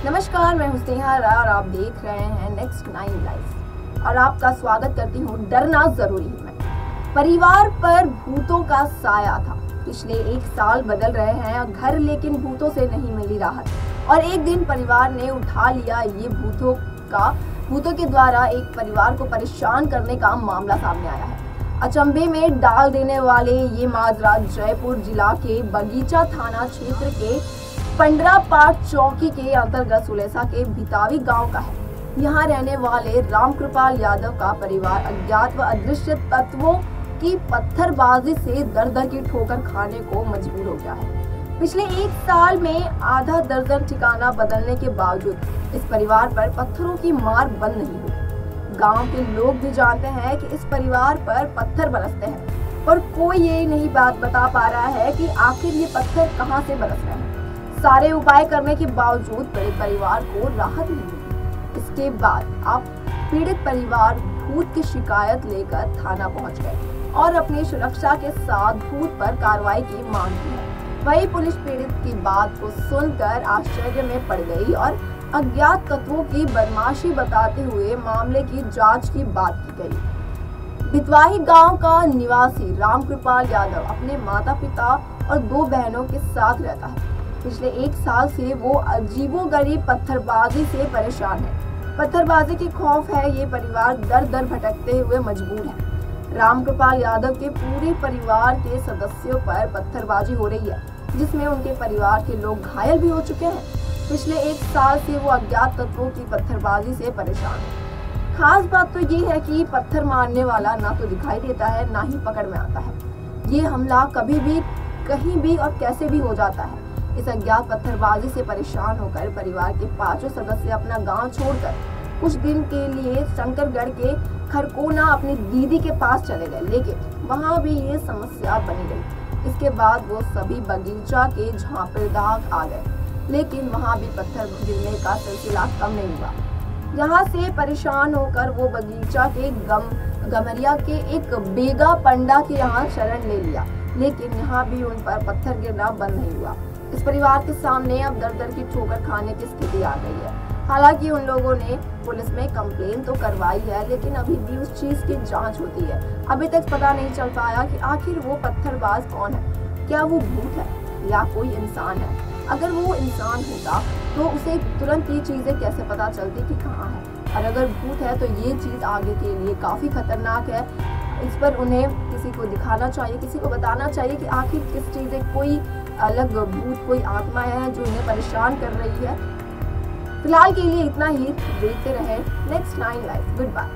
नमस्कार, मैं हूं स्नेहा राय और आप देख रहे हैं नेक्स्ट 9 लाइफ और आपका स्वागत करती हूं। डरना जरूरी है। परिवार पर भूतों का साया था। पिछले 1 साल बदल रहे हैं घर, लेकिन भूतों से नहीं मिली राहत। और एक दिन परिवार ने उठा लिया ये भूतों के द्वारा एक परिवार को परेशान करने का मामला सामने आया है। अचंभे में डाल देने वाले ये माजरा जयपुर जिला के बगीचा थाना क्षेत्र के पंडरापाट चौकी के अंतर्गत सुलेसा के भितावी गांव का है। यहाँ रहने वाले रामकृपाल यादव का परिवार अज्ञात व अदृश्य तत्वों की पत्थरबाजी से दर दर की ठोकर खाने को मजबूर हो गया है। पिछले 1 साल में आधा दर्जन ठिकाना बदलने के बावजूद इस परिवार पर पत्थरों की मार बंद नहीं हुई। गांव के लोग भी जानते हैं कि इस परिवार पर पत्थर बरसते हैं, पर कोई ये नहीं बात बता पा रहा है कि आखिर ये पत्थर कहां से बरस रहे हैं। सारे उपाय करने के बावजूद पीड़ित परिवार को राहत नहीं मिली। इसके बाद अब पीड़ित परिवार भूत की शिकायत लेकर थाना पहुंच गए और अपनी सुरक्षा के साथ भूत पर कार्रवाई की मांग की है। वही पुलिस पीड़ित की बात को सुनकर आश्चर्य में पड़ गई और अज्ञात तत्वों की बदमाशी बताते हुए मामले की जांच की बात की गई। भितवाही गांव का निवासी रामकृपाल यादव अपने माता पिता और 2 बहनों के साथ रहता है। पिछले 1 साल से वो अजीबोगरीब पत्थरबाजी से परेशान है। पत्थरबाजी के खौफ है ये परिवार दर दर भटकते हुए मजबूर है। रामकृपाल यादव के पूरे परिवार के सदस्यों पर पत्थरबाजी हो रही है, जिसमें उनके परिवार के लोग घायल भी हो चुके हैं। पिछले 1 साल से वो अज्ञात तत्वों की पत्थरबाजी से परेशान है। खास बात तो ये है कि पत्थर मारने वाला ना तो दिखाई देता है, ना ही पकड़ में आता है। ये हमला कभी भी, कहीं भी और कैसे भी हो जाता है। इस अज्ञात पत्थरबाजी से परेशान होकर परिवार के 5 सदस्य अपना गांव छोड़कर कुछ दिन के लिए शंकरगढ़ के खरकोना अपनी दीदी के पास चले गए, लेकिन वहां भी ये समस्या बनी रही। इसके बाद वो सभी बगीचा के झांपड़दाग आ गए, लेकिन वहां भी पत्थर गिरने का सिलसिला कम नहीं हुआ। यहाँ से परेशान होकर वो बगीचा के गमरिया के एक बेगा पंडा के यहाँ शरण ले लिया, लेकिन यहाँ भी उन पर पत्थर गिरना बंद नहीं हुआ। इस परिवार के सामने अब दर दर की ठोकर खाने की स्थिति आ गई है। हालांकि उन लोगों ने पुलिस में कंप्लेन तो करवाई है, लेकिन अभी भी उस चीज की जांच होती है। अभी तक पता नहीं चल पाया कि आखिर वो पत्थरबाज कौन है। क्या वो भूत है या कोई इंसान है? अगर वो इंसान होता तो उसे तुरंत ये चीजें कैसे पता चलती कि कहाँ है, और अगर भूत है तो ये चीज आगे के लिए काफी खतरनाक है। इस पर उन्हें किसी को दिखाना चाहिए, किसी को बताना चाहिए कि आखिर किस चीज है, कोई अलग भूत, कोई आत्मा है जो इन्हें परेशान कर रही है। फिलहाल के लिए इतना ही। देखते रहे नेक्स्ट 9 लाइफ। Good bye.